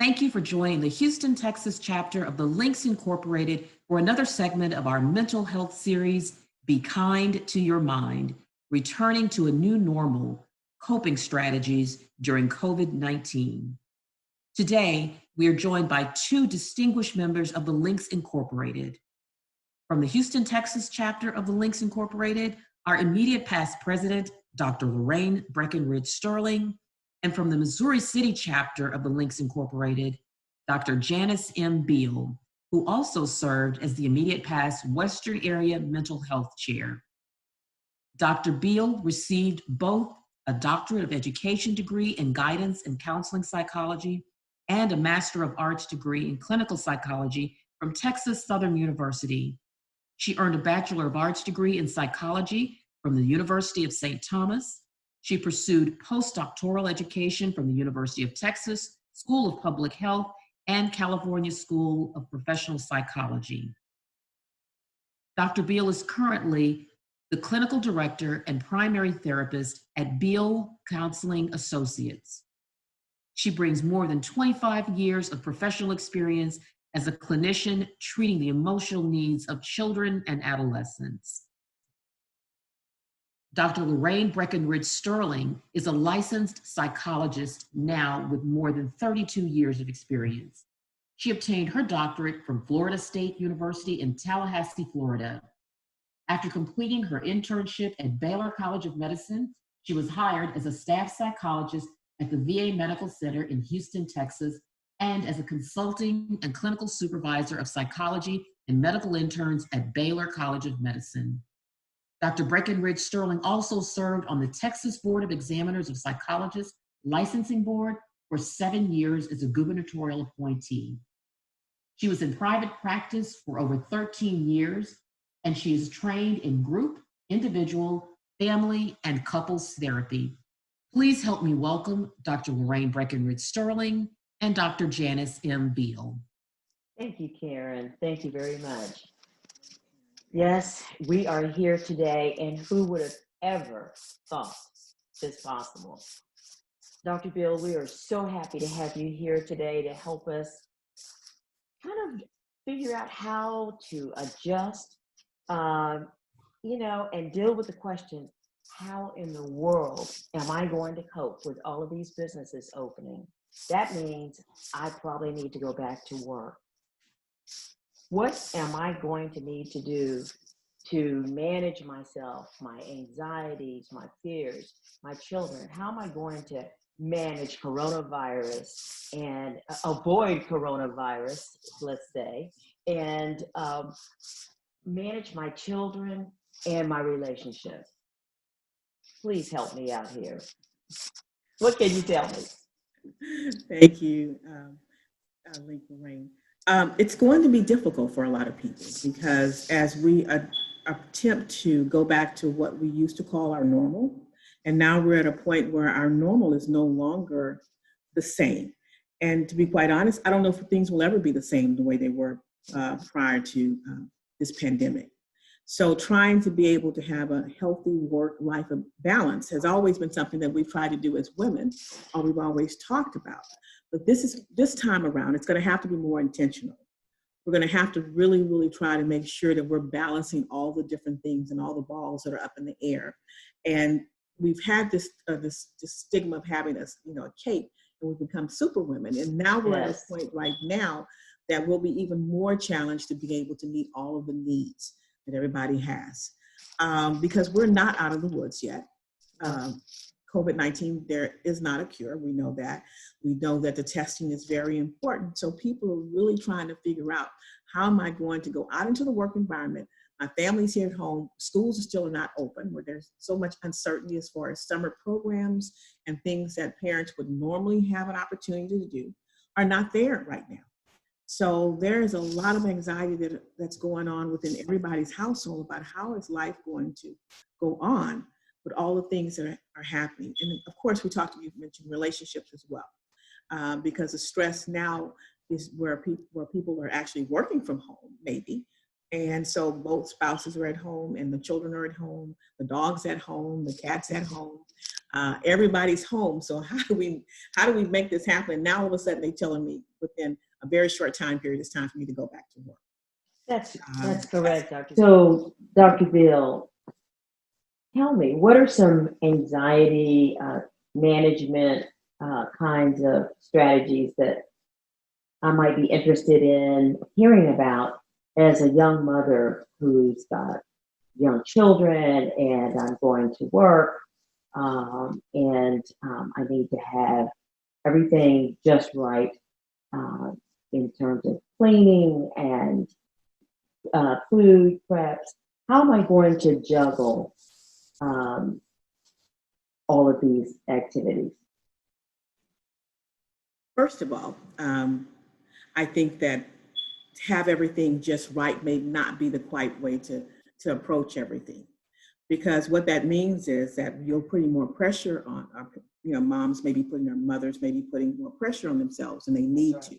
Thank you for joining the Houston, Texas chapter of the Links Incorporated for another segment of our mental health series, Be Kind to Your Mind, returning to a new normal, coping strategies during COVID-19. Today, we are joined by two distinguished members of the Links Incorporated. From the Houston, Texas chapter of the Links Incorporated, our immediate past president, Dr. Lorraine Breckenridge Sterling, and from the Missouri City chapter of the Links Incorporated, Dr. Janice M. Beal, who also served as the immediate past Western Area Mental Health Chair. Dr. Beal received both a Doctorate of Education degree in Guidance and Counseling Psychology and a Master of Arts degree in Clinical Psychology from Texas Southern University. She earned a Bachelor of Arts degree in Psychology from the University of St. Thomas. She pursued postdoctoral education from the University of Texas School of Public Health and California School of Professional Psychology. Dr. Beal is currently the clinical director and primary therapist at Beal Counseling Associates. She brings more than 25 years of professional experience as a clinician treating the emotional needs of children and adolescents. Dr. Lorraine Breckenridge Sterling is a licensed psychologist now with more than 32 years of experience. She obtained her doctorate from Florida State University in Tallahassee, Florida. After completing her internship at Baylor College of Medicine, she was hired as a staff psychologist at the VA Medical Center in Houston, Texas, and as a consulting and clinical supervisor of psychology and medical interns at Baylor College of Medicine. Dr. Breckenridge Sterling also served on the Texas Board of Examiners of Psychologists Licensing Board for 7 years as a gubernatorial appointee. She was in private practice for over 13 years, and she is trained in group, individual, family, and couples therapy. Please help me welcome Dr. Lorraine Breckenridge Sterling and Dr. Janice M. Beal. Thank you, Karen. Thank you very much. Yes, we are here today, and who would have ever thought this possible? Dr. Beal, we are so happy to have you here today to help us kind of figure out how to adjust, and deal with the question, how in the world am I going to cope with all of these businesses opening? That means I probably need to go back to work. What am I going to need to do to manage myself, my anxieties, my fears, my children? How am I going to manage coronavirus and avoid coronavirus, let's say, and manage my children and my relationship? Please help me out here. What can you tell me? Thank you, Lorraine. It's going to be difficult for a lot of people because as we attempt to go back to what we used to call our normal, and now we're at a point where our normal is no longer the same. And to be quite honest, I don't know if things will ever be the same the way they were prior to this pandemic. So trying to be able to have a healthy work-life balance has always been something that we've tried to do as women, or we've always talked about. But this time around, it's going to have to be more intentional. We're going to have to really, really try to make sure that we're balancing all the different things and all the balls that are up in the air. And we've had this stigma of having a cape, and we've become super women. And now we're at a point right now that we'll be even more challenged to be able to meet all of the needs that everybody has, because we're not out of the woods yet. COVID-19, there is not a cure. We know that. We know that the testing is very important. So people are really trying to figure out, how am I going to go out into the work environment? My family's here at home. Schools are still not open, where there's so much uncertainty as far as summer programs and things that parents would normally have an opportunity to do are not there right now. So there is a lot of anxiety that's going on within everybody's household about how is life going to go on with all the things that are happening. And of course, you mentioned relationships as well, because the stress now is where people are actually working from home, maybe. And so both spouses are at home and the children are at home, the dog's at home, the cat's at home. Everybody's home. So how do we make this happen? Now all of a sudden they're telling me within a very short time period, it's time for me to go back to work. That's correct, Dr. So, Dr. Bill, tell me, what are some anxiety management kinds of strategies that I might be interested in hearing about as a young mother who's got young children and I'm going to work and I need to have everything just right in terms of cleaning and food preps. How am I going to juggle all of these activities? First of all, I think that have everything just right may not be the quite way to approach everything. Because what that means is that you're putting more pressure on, moms maybe putting their mothers, maybe putting more pressure on themselves and they need to.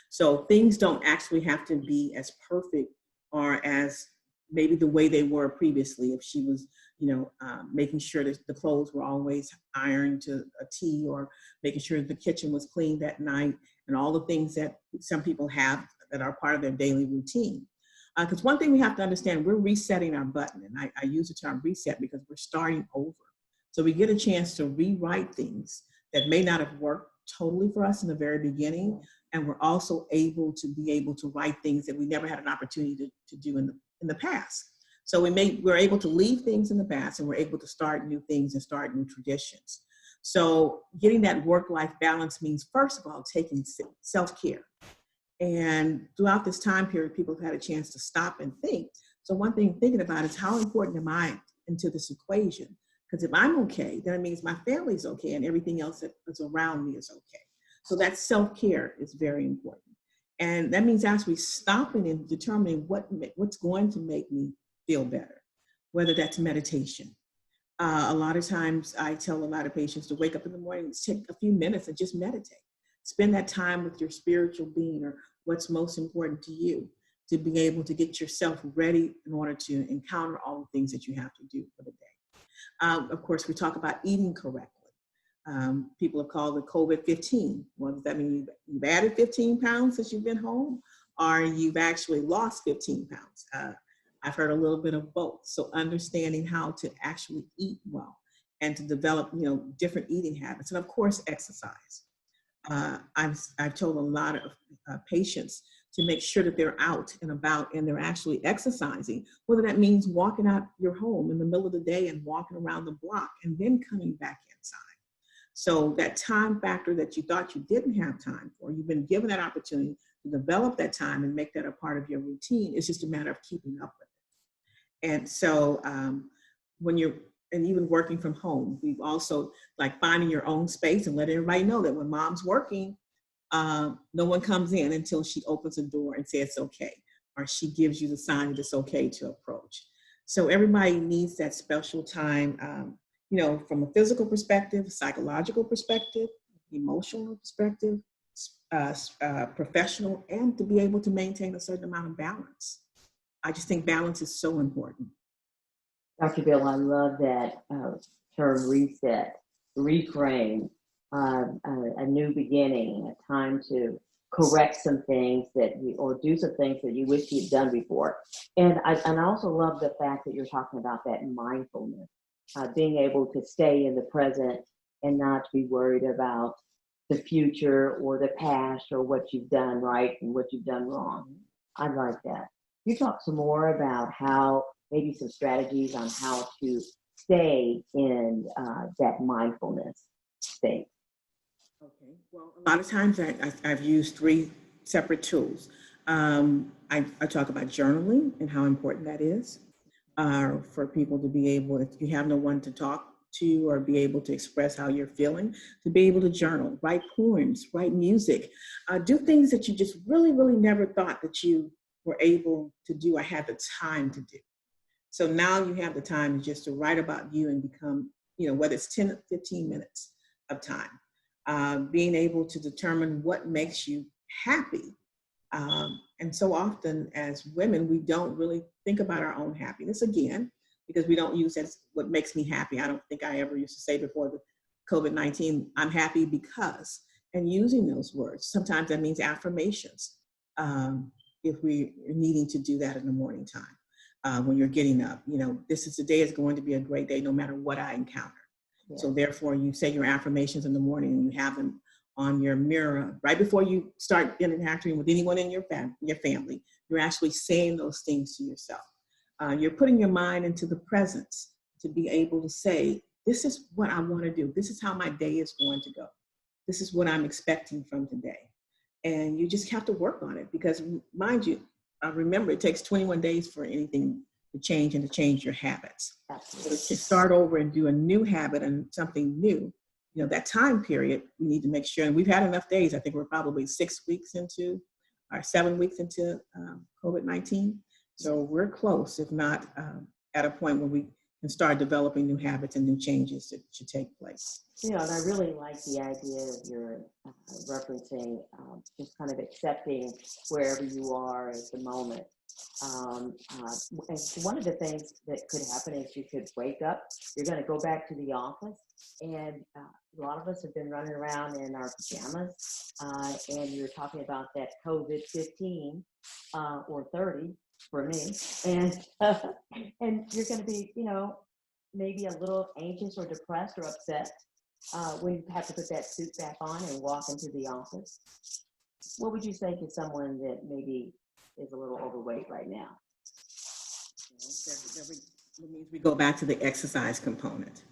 So things don't actually have to be as perfect or as maybe the way they were previously. If she was, making sure that the clothes were always ironed to a T, or making sure the kitchen was clean that night, and all the things that some people have that are part of their daily routine. Because one thing we have to understand, we're resetting our button. And I use the term reset because we're starting over. So we get a chance to rewrite things that may not have worked totally for us in the very beginning. And we're also able to write things that we never had an opportunity to do in the past. So we're able to leave things in the past and we're able to start new things and start new traditions. So getting that work-life balance means, first of all, taking self-care. And throughout this time period, people have had a chance to stop and think. So one thing thinking about is, how important am I into this equation? Because if I'm okay, then it means my family's okay and everything else that is around me is okay. So that self-care is very important. And that means actually stopping and determining what's going to make me feel better, whether that's meditation. A lot of times I tell a lot of patients to wake up in the morning, take a few minutes and just meditate. Spend that time with your spiritual being or what's most important to you, to be able to get yourself ready in order to encounter all the things that you have to do for the day. Of course, we talk about eating correctly. People have called it COVID-15. What does that mean? You've added 15 pounds since you've been home, or you've actually lost 15 pounds. I've heard a little bit of both. So understanding how to actually eat well and to develop, different eating habits. And of course, exercise. I've told a lot of patients to make sure that they're out and about and they're actually exercising, whether that means walking out your home in the middle of the day and walking around the block and then coming back inside. So that time factor that you thought you didn't have time for, you've been given that opportunity to develop that time and make that a part of your routine. It's just a matter of keeping up with it. And so and even working from home, we've also like finding your own space and letting everybody know that when mom's working, no one comes in until she opens the door and says it's okay, or she gives you the sign that it's okay to approach. So everybody needs that special time, from a physical perspective, psychological perspective, emotional perspective, professional, and to be able to maintain a certain amount of balance. I just think balance is so important. Dr. Bill, I love that term reset, reframe, a new beginning, a time to correct some things or do some things that you wish you'd done before. And I also love the fact that you're talking about that mindfulness, being able to stay in the present and not to be worried about the future or the past or what you've done right and what you've done wrong. I like that. You talk some more about how maybe some strategies on how to stay in that mindfulness state. Okay, well, a lot of times I've used 3 separate tools. I talk about journaling and how important that is for people to be able, if you have no one to talk to or be able to express how you're feeling, to be able to journal, write poems, write music, do things that you just really, really never thought that you were able to do or had the time to do. So now you have the time just to write about you and become, whether it's 10 or 15 minutes of time, being able to determine what makes you happy. And so often as women, we don't really think about our own happiness. Again, because we don't use as what makes me happy. I don't think I ever used to say before the COVID-19, I'm happy because, and using those words. Sometimes that means affirmations. If we are needing to do that in the morning time, when you're getting up, this is the day is going to be a great day no matter what I encounter. Yeah. So therefore you say your affirmations in the morning and you have them on your mirror right before you start interacting with anyone in your family. You're actually saying those things to yourself. You're putting your mind into the presence to be able to say, this is what I want to do. This is how my day is going to go. This is what I'm expecting from today. And you just have to work on it because, mind you, remember, it takes 21 days for anything to change and to change your habits. So to start over and do a new habit and something new, that time period, we need to make sure, and we've had enough days. I think we're probably 6 weeks into, or 7 weeks into COVID-19. So we're close, if not at a point where we can start developing new habits and new changes that should take place. And I really like the idea of your referencing just kind of accepting wherever you are at the moment. And one of the things that could happen is you could wake up, you're going to go back to the office, and a lot of us have been running around in our pajamas, and you're talking about that COVID-15 or 30 for me, and you're going to be, maybe a little anxious or depressed or upset when you have to put that suit back on and walk into the office. What would you say to someone that maybe is a little overweight right now? That means we go back to the exercise component,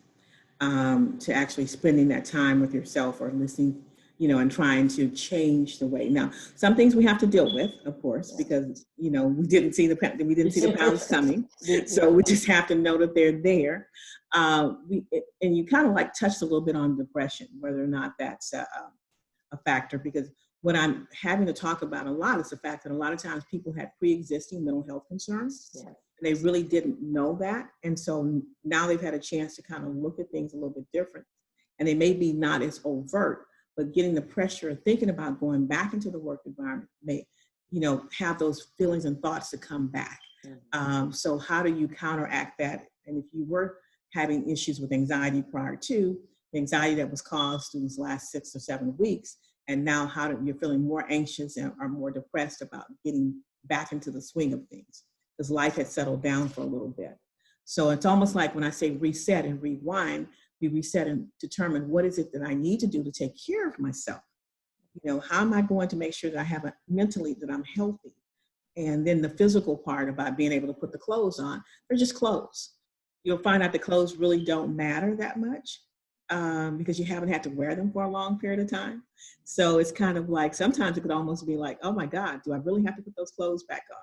to actually spending that time with yourself or listening, and trying to change the way. Now, some things we have to deal with, of course, because, we didn't see the pounds coming. So we just have to know that they're there. And you kind of like touched a little bit on depression, whether or not that's a factor, because what I'm having to talk about a lot is the fact that a lot of times people had pre-existing mental health concerns. Yeah. And they really didn't know that. And so now they've had a chance to kind of look at things a little bit different. And they may be not as overt, but getting the pressure of thinking about going back into the work environment may, have those feelings and thoughts to come back. Mm-hmm. So how do you counteract that? And if you were having issues with anxiety prior to, the anxiety that was caused through these last 6 or 7 weeks, and now you're feeling more anxious and are more depressed about getting back into the swing of things because life had settled down for a little bit. So it's almost like when I say reset and rewind, we reset and determine what is it that I need to do to take care of myself. How am I going to make sure that I have mentally that I'm healthy? And then the physical part about being able to put the clothes on, they're just clothes. You'll find out the clothes really don't matter that much because you haven't had to wear them for a long period of time. So it's kind of like, sometimes it could almost be like, oh my God, do I really have to put those clothes back on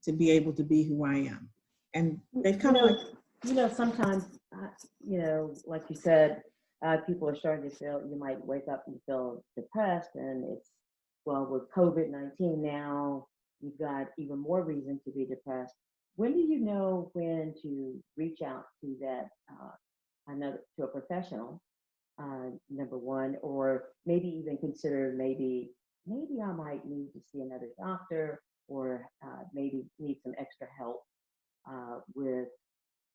to be able to be who I am? And they've kind of like, sometimes, like you said, people are starting to feel, you might wake up and feel depressed, and it's, well, with COVID-19 now, you've got even more reason to be depressed. When do you know when to reach out to that, to a professional, number one, or maybe even consider maybe I might need to see another doctor, or maybe need some extra help with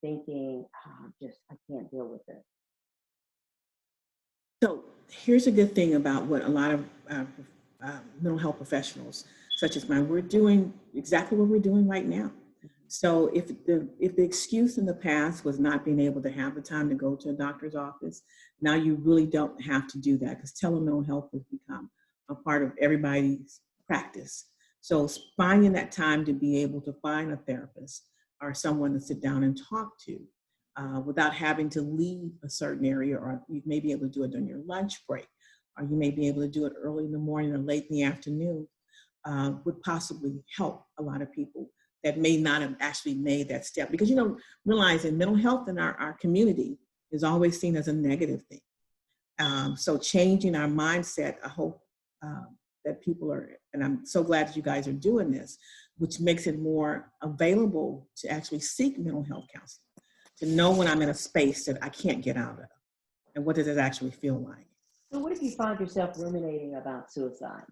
thinking, I can't deal with it. So here's a good thing about what a lot of mental health professionals, such as mine, we're doing exactly what we're doing right now. So if the excuse in the past was not being able to have the time to go to a doctor's office, now you really don't have to do that because telemental health has become a part of everybody's practice. So finding that time to be able to find a therapist or someone to sit down and talk to without having to leave a certain area, or you may be able to do it during your lunch break, or you may be able to do it early in the morning or late in the afternoon, would possibly help a lot of people that may not have actually made that step. Because, realizing mental health in our community is always seen as a negative thing. So changing our mindset, I hope that people are, and I'm so glad that you guys are doing this, which makes it more available to actually seek mental health counseling, to know when I'm in a space that I can't get out of, and what does it actually feel like. So what if you find yourself ruminating about suicide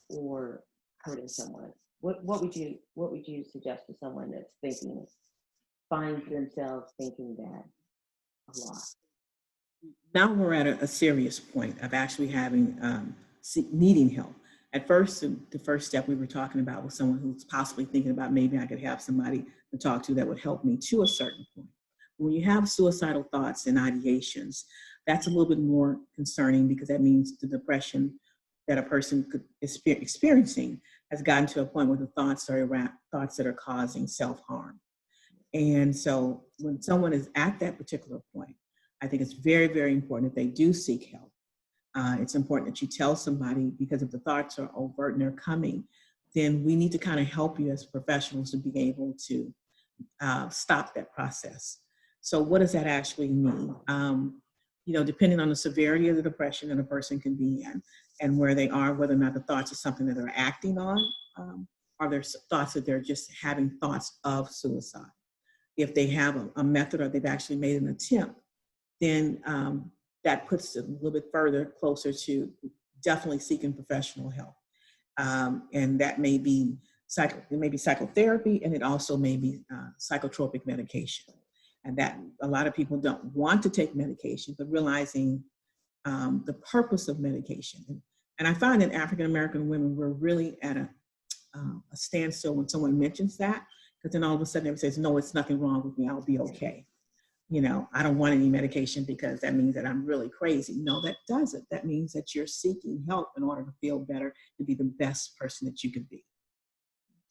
or hurting someone? What would you suggest to someone that's thinking find themselves thinking that a lot. Now we're at a serious point of actually having needing help. At first, the first step we were talking about was someone who's possibly thinking about maybe I could have somebody to talk to that would help me to a certain point. When you have suicidal thoughts and ideations, that's a little bit more concerning because that means the depression that a person could experiencing has gotten to a point where the thoughts are thoughts that are causing self-harm. And so when someone is at that particular point, I think it's very, very important that they do seek help. It's important that you tell somebody, because if the thoughts are overt and they're coming, then we need to kind of help you as professionals to be able to stop that process. So what does that actually mean? Depending on the severity of the depression that a person can be in and where they are, whether or not the thoughts are something that they're acting on, or there's thoughts that they're just having thoughts of suicide. If they have a method or they've actually made an attempt, then that puts it a little bit further closer to definitely seeking professional help. And that may be psychotherapy, and it also may be psychotropic medication. And that a lot of people don't want to take medication, but realizing the purpose of medication. And I find that African-American women, we're really at a standstill when someone mentions that, because then all of a sudden everyone says, no, it's nothing wrong with me, I'll be okay. I don't want any medication because that means that I'm really crazy. No, that doesn't. That means that you're seeking help in order to feel better, to be the best person that you can be.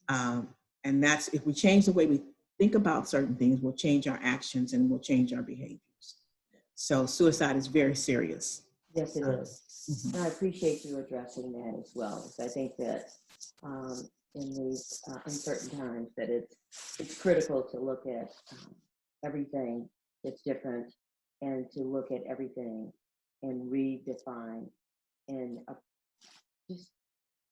And that's, if we change the way we think about certain things, we'll change our actions and we'll change our behaviors. So suicide is very serious. Yes, it is. Mm-hmm. And I appreciate you addressing that as well, because I think that in these uncertain times that it's critical to look at everything that's different and to look at everything and redefine and just,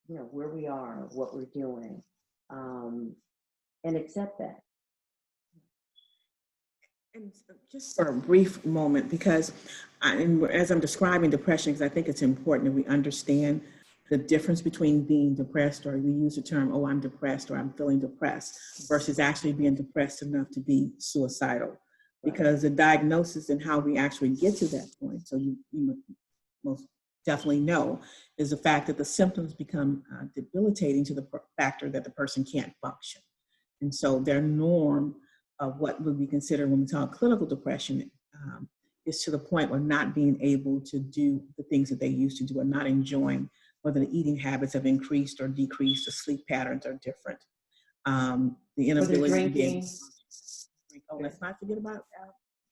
where we are, what we're doing, and accept that. And just for a brief moment, because as I'm describing depression, because I think it's important that we understand the difference between being depressed, or we use the term, oh, I'm depressed, or I'm feeling depressed, versus actually being depressed enough to be suicidal. Because the diagnosis and how we actually get to that point, so you most definitely know, is the fact that the symptoms become debilitating to the factor that the person can't function. And so their norm of what would be considered when we talk clinical depression is to the point where not being able to do the things that they used to do, or not enjoying, whether the eating habits have increased or decreased, the sleep patterns are different. The inability to be able to drink. Oh, let's not forget about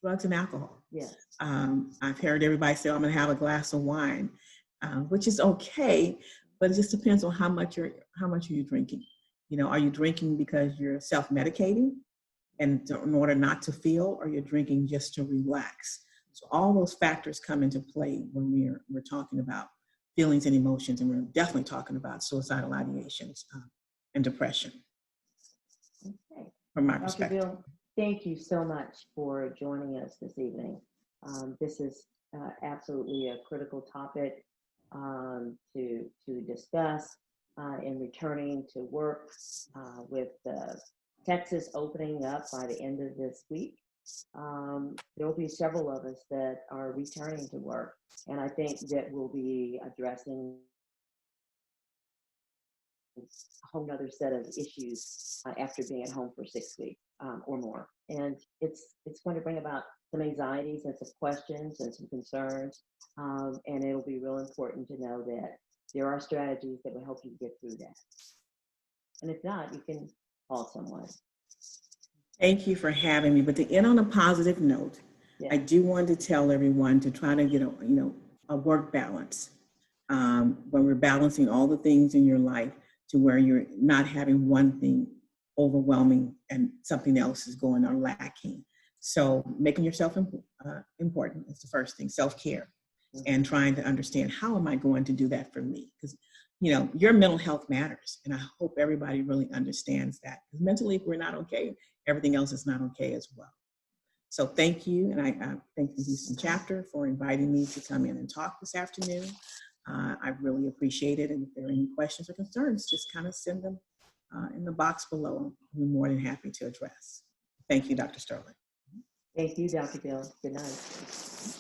drugs and alcohol. Yes. I've heard everybody say, I'm going to have a glass of wine, which is okay, but it just depends on how much are you drinking. Are you drinking because you're self-medicating and in order not to feel, or you're drinking just to relax? So all those factors come into play when we're talking about feelings and emotions, and we're definitely talking about suicidal ideations and depression. Okay. From my Dr. perspective. Bill, thank you so much for joining us this evening. This is absolutely a critical topic to discuss in returning to work with Texas opening up by the end of this week. There will be several of us that are returning to work, and I think that we'll be addressing a whole other set of issues after being at home for 6 weeks or more. And it's going to bring about some anxieties and some questions and some concerns. And it'll be real important to know that there are strategies that will help you get through that. And if not, you can call someone. Thank you for having me. But to end on a positive note, yeah. I do want to tell everyone to try to get a work balance when we're balancing all the things in your life, to where you're not having one thing overwhelming and something else is going on lacking. So making yourself important is the first thing, self-care, and trying to understand, how am I going to do that for me? Because your mental health matters, and I hope everybody really understands that. Because mentally, if we're not okay, everything else is not okay as well. So thank you, and I thank the Houston chapter for inviting me to come in and talk this afternoon. I really appreciate it, and if there are any questions or concerns, just kind of send them in the box below. I'm more than happy to address. Thank you, Dr. Sterling. Thank you, Dr. Bill. Good night.